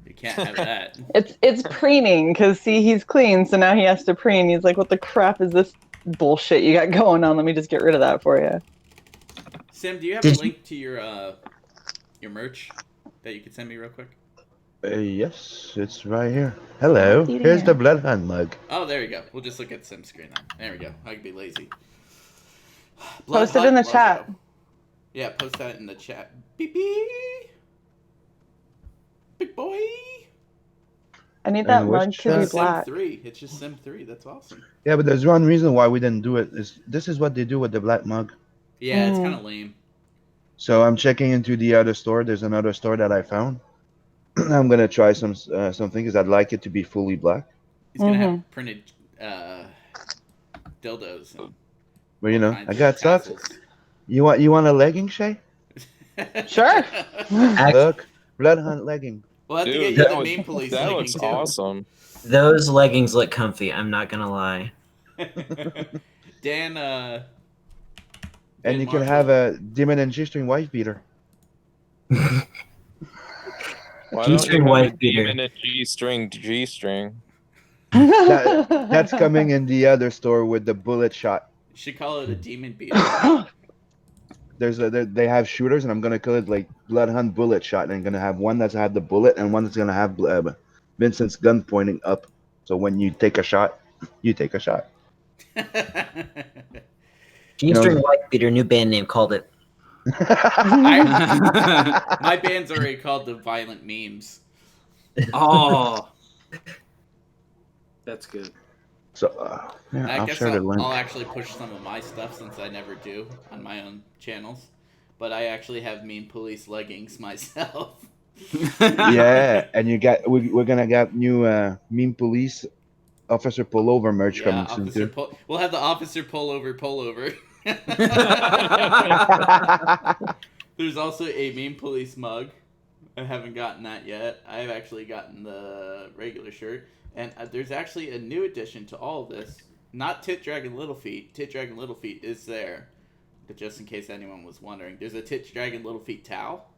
you can't have that. It's preening, because see, he's clean, so now he has to preen. He's like, what the crap is this bullshit you got going on? Let me just get rid of that for you. Sim, do you have a link to your merch that you could send me real quick? Yes, it's right here. Hello. Here's the Bloodhound mug. Oh, there you go. We'll just look at Sim's screen now. There we go. I can be lazy. Post it in the chat. Yeah, post that in the chat. Beep beep. Big boy. I need that And mug which to be chat? black. Sim 3. It's just Sim 3. That's awesome. Yeah, but there's one reason why we didn't do it. This is what they do with the black mug. Yeah, it's kind of lame. So I'm checking into the other store. There's another store that I found. I'm gonna try something because I'd like it to be fully black. He's gonna have printed dildos. And But you know, kinds I of got socks. tassels. You want a legging, Shay? Sure. Look, Bloodhound legging. We'll have to Dude, get you that the meme police that legging, looks too. awesome. Those leggings look comfy. I'm not going to lie. Dan, And you can have a Demon and G-string wife beater. Why don't G-string you have wife a beater. demon and G-string? That's coming in the other store with the bullet shot. you should call it a demon beater. They have shooters, and I'm gonna call it like Bloodhound bullet shot, and I'm gonna have one that's had the bullet, and one that's gonna have Vincent's gun pointing up. So when you take a shot, you take a shot. G-string wife beater, new band name, called it. My band's already called the Violent Memes. Oh, that's good. So yeah, I I'll guess share the link. I'll actually push some of my stuff since I never do on my own channels. But I actually have Meme Police leggings myself. Yeah, and we're gonna get new Meme Police Officer Pullover merch coming soon too. We'll have the Officer Pullover. There's also a Meme Police mug. I haven't gotten that yet. I've actually gotten the regular shirt. And there's actually a new addition to all of this. Not Tit Dragon Little Feet. Tit Dragon Little Feet is there. But just in case anyone was wondering, there's a Tit Dragon Little Feet towel.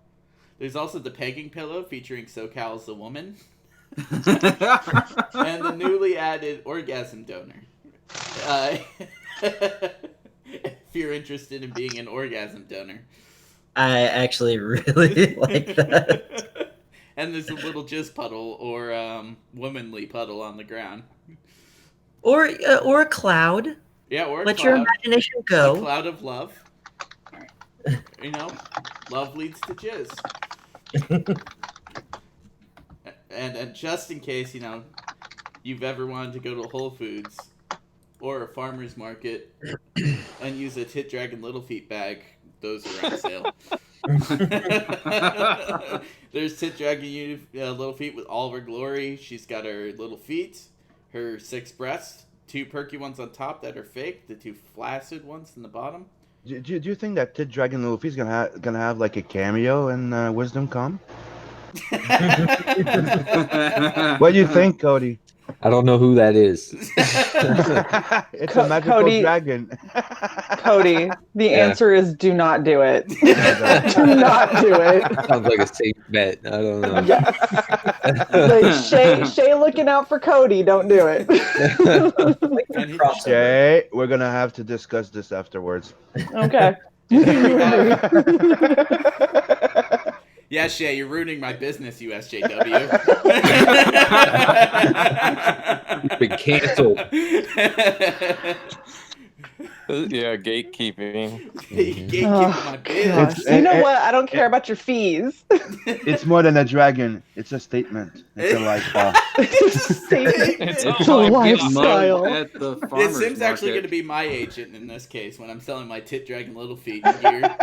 There's also the pegging pillow featuring SoCal as a woman. And the newly added orgasm donor. If you're interested in being an orgasm donor. I actually really like that. And there's a little jizz puddle or womanly puddle on the ground. Or a cloud. Yeah, or a Let cloud. your imagination A go. cloud of love. You know, love leads to jizz. And just in case, you know, you've ever wanted to go to Whole Foods or a farmer's market and use a Tit Dragon Little Feet bag, those are on sale. There's Tit Dragon Little Feet with all of her glory. She's got her little feet, her 6 breasts, 2 perky ones on top that are fake, the 2 flaccid ones in the bottom. Do you think that Tit Dragon Luffy's gonna have like a cameo in Wisdom Come? What do you think, Cody? I don't know who that is. It's a magical Cody- dragon. Cody, the Yeah. answer is do not do it. Do not do it. Sounds like a safe bet. I don't know. Yes. Like Shay looking out for Cody. Don't do it. And he- Crossover. Jay, we're gonna have to discuss this afterwards. Okay. Yeah, Shay, you're ruining my business, USJW. You've been canceled. Yeah, gatekeeping. Gatekeeping Oh, my gosh. business. You know what? I don't care about your fees. It's more than a dragon. It's a statement. It's a lifestyle. It's It's a lifestyle. At the This farmer's Sim's actually going to market. be my agent in this case when I'm selling my Tit Dragon Little Feet gear.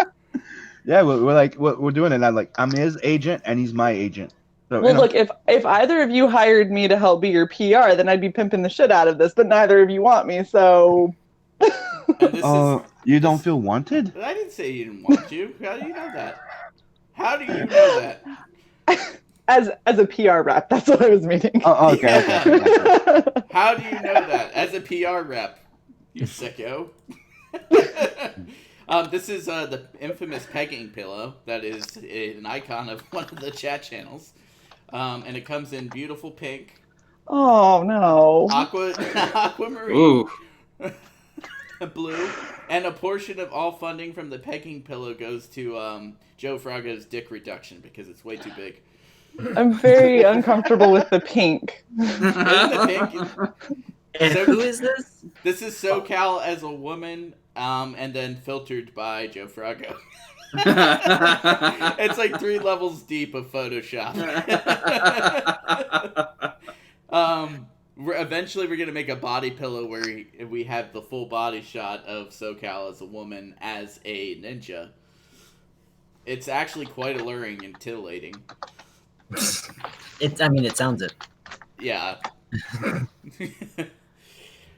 Yeah, we're doing it. I'm his agent and he's my agent. So, Well, look, if either of you hired me to help be your PR, then I'd be pimping the shit out of this. But neither of you want me, so And this you don't feel wanted? is... I didn't say he didn't want you. How do you know that? How do you know that? as a PR rep, that's what I was meaning. Oh, okay. How do you know that? As a PR rep, you sicko. This is the infamous pegging pillow that is an icon of one of the chat channels. And it comes in beautiful pink, Oh no. aquamarine, Ooh. blue, and a portion of all funding from the pegging pillow goes to Joe Fraga's dick reduction because it's way too big. I'm very uncomfortable with the pink. Isn't it pink? And So- who is this? This is SoCal as a woman, and then filtered by Joe Frago. It's like 3 levels deep of Photoshop. Eventually we're gonna make a body pillow where we have the full body shot of SoCal as a woman as a ninja. It's actually quite alluring and titillating. It sounds it. Yeah.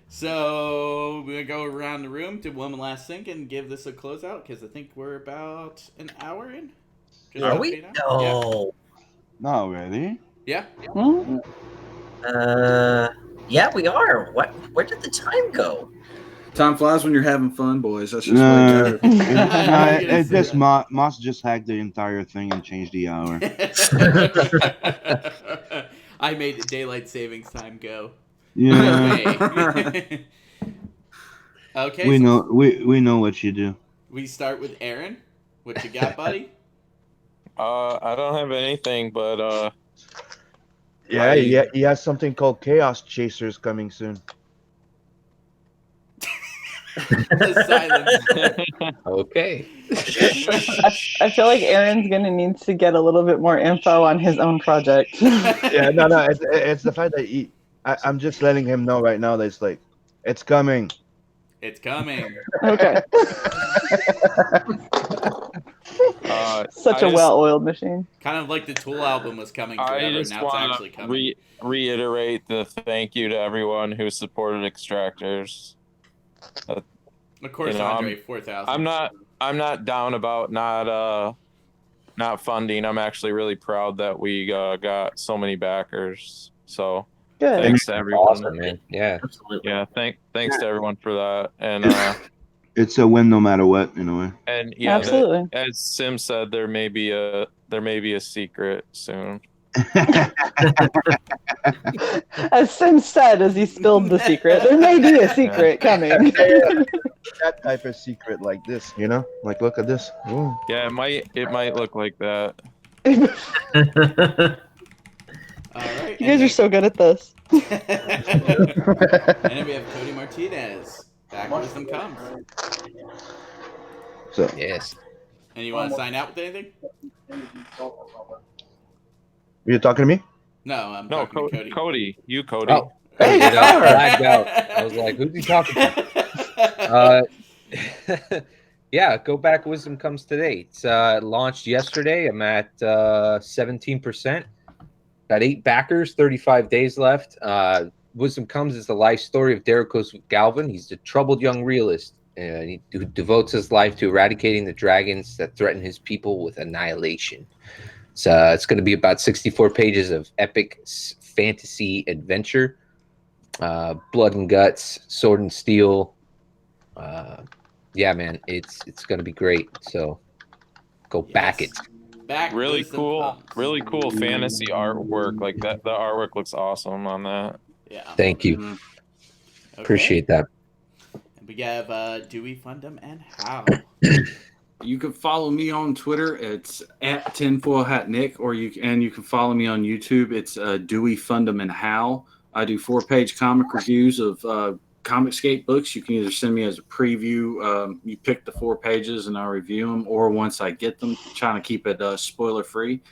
So we're gonna go around the room, do one last thing, and give this a closeout because I think we're about an hour in. Just Are about we? an hour? No. No, really? Yeah. Hmm? Yeah, we are. What? Where did the time go? Time flies when you're having fun, boys. That's just No, what it is. it's just Moss just hacked the entire thing and changed the hour. I made the daylight savings time go. Yeah, Way. Okay. we so know we know what you do. We start with Aaron. What you got, buddy? I don't have anything, but Yeah, he has something called Chaos Chasers coming soon. The silence. Okay. I feel like Aaron's gonna need to get a little bit more info on his own project. Yeah, no, it's the fact that I'm just letting him know right now that it's coming. It's coming. Okay. Such a I just- well-oiled machine. Kind of like the Tool album was coming I forever, just now it's actually want coming. to reiterate the thank you to everyone who supported Extractors. Of course, you know, Andre 4000. I'm not down about not funding. I'm actually really proud that we got so many backers. So Good. thanks to everyone. Awesome, man. Yeah. Absolutely. Yeah, thanks to everyone for that. And It's a win no matter what, in a way. and yeah, Absolutely. as Sim said, there may be a secret soon. As Sim said, as he spilled the secret, there may be a secret coming. That type of secret like this, like look at this. Ooh. Yeah, it might look like that. You All right. guys are so good at this. And then we have Cody Martinez. Back Wisdom comes. So Yes. And you want to sign out with anything? you're talking to me? No, I'm No, talking to Cody. Cody, you Cody. Oh, hey, you know, I flagged out. I was like, who's he talking to? Yeah, go back. Wisdom Comes today. It's launched yesterday. I'm at 17%. Got 8 backers, 35 days left. Wisdom Comes is the life story of Derricos Galvin. He's a troubled young realist who devotes his life to eradicating the dragons that threaten his people with annihilation. So it's going to be about 64 pages of epic fantasy adventure, blood and guts, sword and steel. Yeah, man, it's going to be great. So go back it. Back Really Wisdom cool, Comes. really cool fantasy artwork. Like that, the artwork looks awesome on that. Yeah. Thank you. Mhm. Okay. Appreciate that. And we have Dewey Fund Them and How. You can follow me on Twitter. It's at Tinfoil Hat Nick, or you can follow me on YouTube. It's Dewey Fundam and How. I do 4-page comic reviews of Comicscape books. You can either send me as a preview. You pick the 4 pages and I'll review them, or once I get them, trying to keep it spoiler free.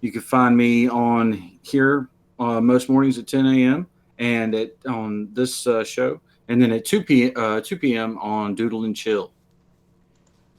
You can find me on here most mornings at 10 a.m. and on this show, and then at 2 p.m. on Doodle and Chill.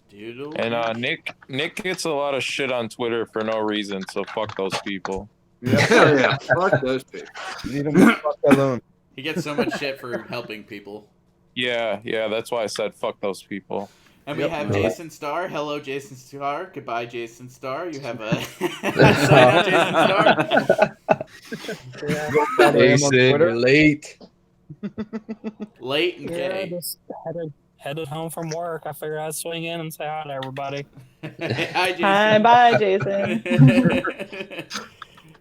Doodle. And Nick gets a lot of shit on Twitter for no reason, so fuck those people. Yeah, fuck those people. Leave him the fuck alone. He gets so much shit for helping people. Yeah, that's why I said fuck those people. And we have Jason Starr. Hello, Jason Starr. Goodbye, Jason Starr. You have a sign out, Jason Starr. Jason, you're late. Late and Yeah, gay. just headed home from work. I figured I'd swing in and say hi to everybody. Hi, Jason. Hi, bye, Jason.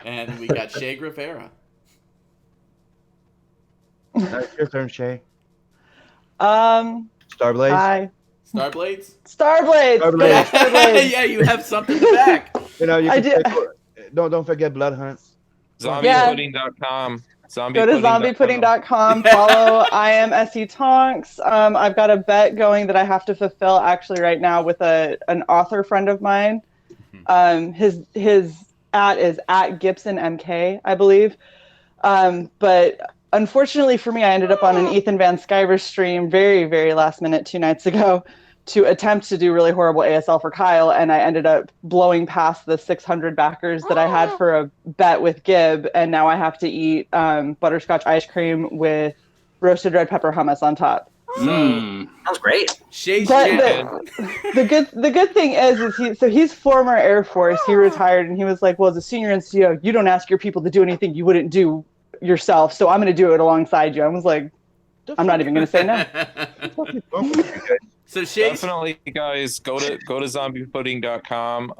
And we got Shay Rivera. Your turn, Shay. Starblaze. Starblaze. Hi. Starblades? Starblades. Starblades. Starblades. Yeah, you have something to back. You know, you I can do. don't forget Blood Hunt. Zombiepudding.com. Go to zombiepudding.com. Follow I am SE Tonks. I've got a bet going that I have to fulfill actually right now with an author friend of mine. His @ is at Gibson MK, I believe. But unfortunately for me, I ended up on an Ethan Van Sciver stream very, very last minute 2 nights ago to attempt to do really horrible ASL for Kyle, and I ended up blowing past the 600 backers that I had for a bet with Gib, and now I have to eat butterscotch ice cream with roasted red pepper hummus on top. Sounds great. The good thing is he's former Air Force. He retired, and he was like, well, as a senior NCO, you don't ask your people to do anything you wouldn't do yourself, so I'm going to do it alongside you. I was like, I'm not even going to say no. So definitely, guys, go to zombiepudding.com.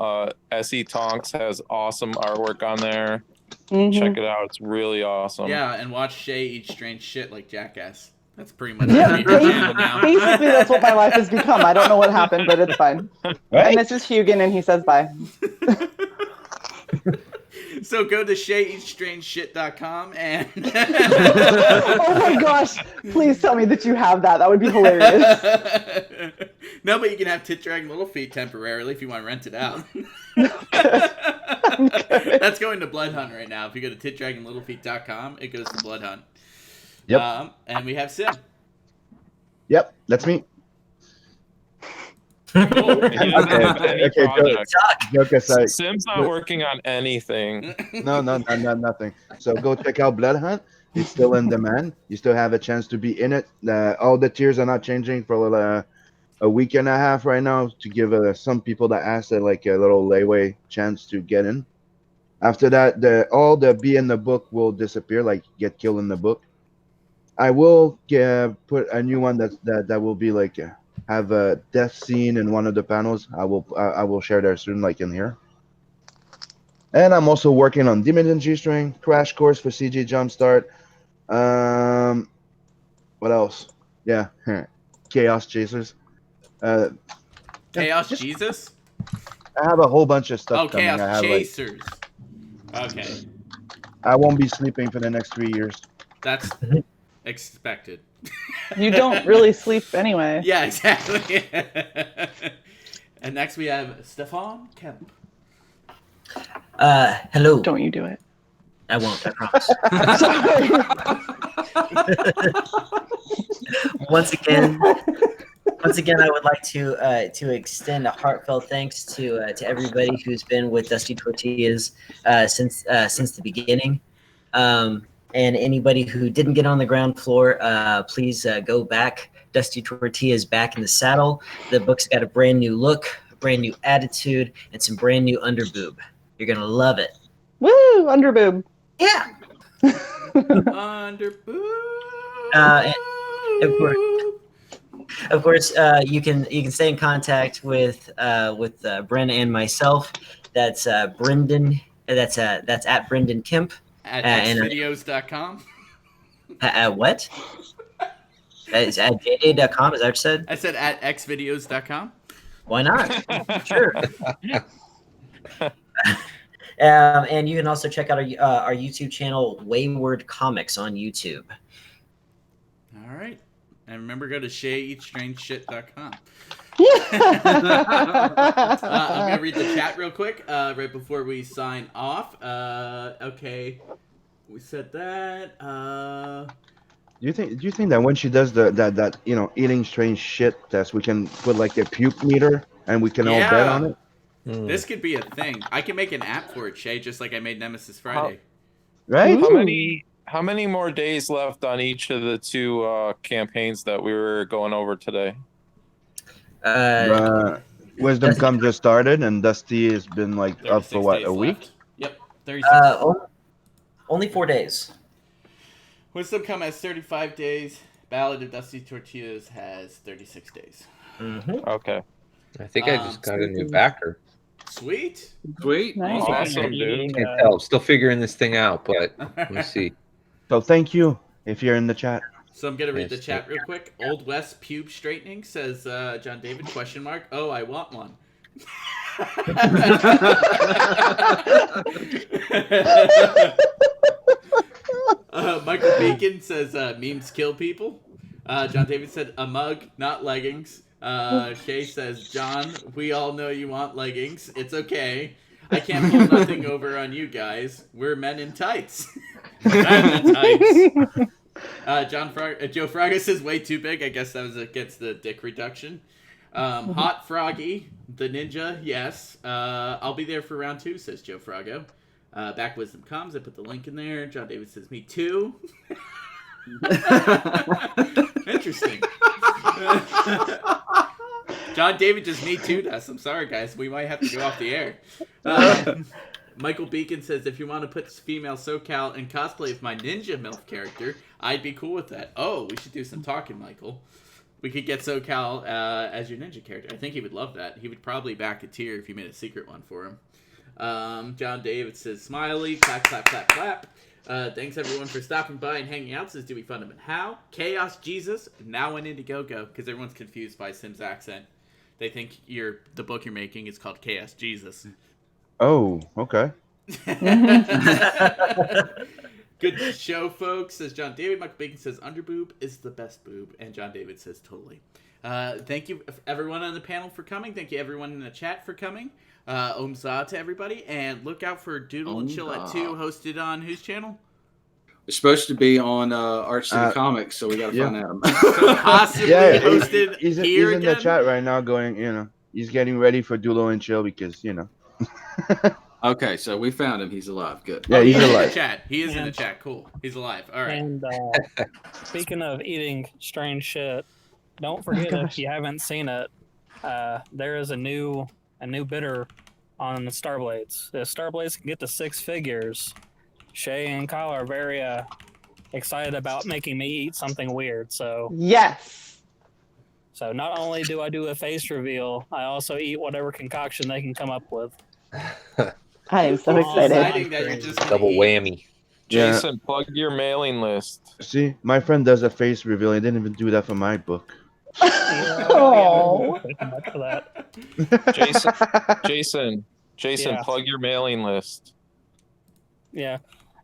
SE Tonks has awesome artwork on there. Check it out; it's really awesome. Yeah, and watch Shay eat strange shit like Jackass. That's pretty much your channel now. Basically, that's what my life has become. I don't know what happened, but it's fine. Right? And this is Hugin, and he says bye. So go to shayeatstrangeshit.com and oh my gosh, please tell me that you have that. That would be hilarious. No, but you can have Tit Dragon Little Feet temporarily if you want to rent it out. That's going to Blood Hunt right now. If you go to titdragonlittlefeet.com, it goes to Blood Hunt. Yep. And we have Sim. Yep, that's me. Okay, joke aside. Sim's not working on anything. No, nothing. So go check out Blood Hunt. It's still in demand. You still have a chance to be in it. All the tiers are not changing for a week and a half right now to give some people that asked like a little layaway chance to get in. After that, all the be in the book will disappear, like get killed in the book. I will put a new one that will be like have a death scene in one of the panels. I will share there soon, like in here. And I'm also working on Demon and G-String, Crash Course for CG Jumpstart. What else? Yeah, Chaos Chasers. Chaos Jesus? I have a whole bunch of stuff coming. Chaos Chasers. Okay. I won't be sleeping for the next 3 years. That's expected. You don't really sleep anyway. Yeah, exactly. And next we have Stefan Kemp. Hello. Don't you do it. I won't, I promise. Once again, Once again, I would like to extend a heartfelt thanks to everybody who's been with Dusty Tortillas since the beginning. And anybody who didn't get on the ground floor, please go back. Dusty Tortillas back in the saddle. The book's got a brand new look, a brand new attitude, and some brand new underboob. You're gonna love it. Woo! Underboob. Yeah. Underboob. And of course, you can stay in contact with Bren and myself. That's Brendan. That's at Brendan Kemp. At xvideos.com. At what? It's at jday.com. Is that what you said? I said at xvideos.com. Why not? Sure. And you can also check out our YouTube channel, Wayward Comics, on YouTube. All right. And remember, go to shayeatstrangeshit.com. I'm going to read the chat real quick right before we sign off. Okay. We said that. Do you think that when she does that eating strange shit test, we can put like a puke meter and we can all bet on it? This could be a thing. I can make an app for it, Shay, just like I made Nemesis Friday. Right? How many more days left on each of the two campaigns that we were going over today? Wisdom Come just started, and Dusty has been like up for what, a week? Left. Yep, 36. Only 4 days. Wisdom Come has 35 days. Ballad of Dusty Tortillas has 36 days. Mm-hmm. Okay. I think I just got a new backer. Sweet. Nice. Awesome, dude. Can't tell. Still figuring this thing out, but let me see. So thank you if you're in the chat. So I'm going to read the chat real quick. Old West Pube Straightening says, John David, question mark. Oh, I want one. Michael Bacon says, memes kill people. John David said, a mug, not leggings. Shay says, John, we all know you want leggings. It's okay. I can't pull nothing over on you guys. We're men in tights. Men in tights. Joe Fraga says way too big. I guess that was against the dick reduction. Hot Froggy, the ninja, yes. I'll be there for round 2, says Joe Frago. Back Wisdom Comes. I put the link in there. John David says, me too. Interesting. John David just me too us. I'm sorry, guys. We might have to go off the air. Michael Beacon says, if you want to put female SoCal in cosplay of my Ninja MILF character, I'd be cool with that. Oh, we should do some talking, Michael. We could get SoCal as your Ninja character. I think he would love that. He would probably back a tier if you made a secret one for him. John David says, smiley, clap, clap, clap, clap. Thanks everyone for stopping by and hanging out. Says, do we fund him and how? Chaos Jesus, now an Indiegogo, because everyone's confused by Sim's accent. They think the book you're making is called Chaos Jesus. Oh, okay. Good show, folks, says John David. Michael Bacon says underboob is the best boob, and John David says totally. Thank you everyone on the panel for coming. Thank you everyone in the chat for coming. Om Za to everybody, and look out for Doodle and Chill at 2, hosted on whose channel? It's supposed to be on Arch City Comics, so we got to find out. Possibly hosted he's here in the chat right now going, he's getting ready for Doodle and Chill because, Okay, so we found him. He's alive. Good. Yeah, he's alive. In the chat. He is in the chat. Cool. He's alive. All right. And speaking of eating strange shit, don't forget if you haven't seen it, there is a new bidder on the Starblades. The Starblades can get to 6 figures. Shay and Kyle are very excited about making me eat something weird. So yes. So not only do I do a face reveal, I also eat whatever concoction they can come up with. I am so excited. That you're just double whammy. Jason, plug your mailing list. See, my friend does a face reveal. He didn't even do that for my book. Oh. Jason, Yeah. plug your mailing list. Yeah.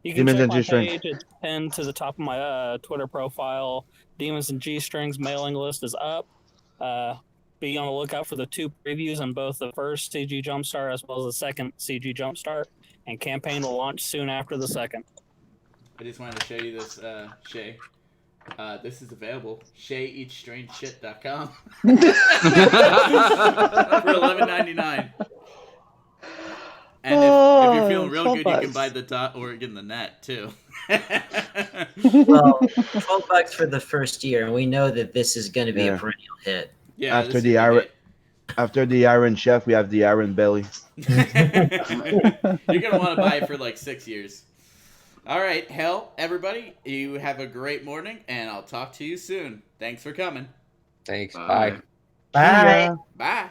You can Demons check and my G-Strings. page. It's pinned to the top of my Twitter profile. Demons and G-Strings mailing list is up. Be on the lookout for the 2 previews on both the first CG Jumpstart as well as the second CG Jumpstart. And campaign will launch soon after the second. I just wanted to show you this, Shay. This is available. ShayEatsStrangeShit.com for $11.99. And if you're feeling real good, you can buy the .org in the net too. Well, $12 for the first year, and we know that this is going to be a perennial hit. Yeah. After the Iron Chef, we have the Iron Belly. You're gonna want to buy it for like 6 years. All right, hell, everybody, you have a great morning, and I'll talk to you soon. Thanks for coming. Thanks. Bye. Bye. Bye.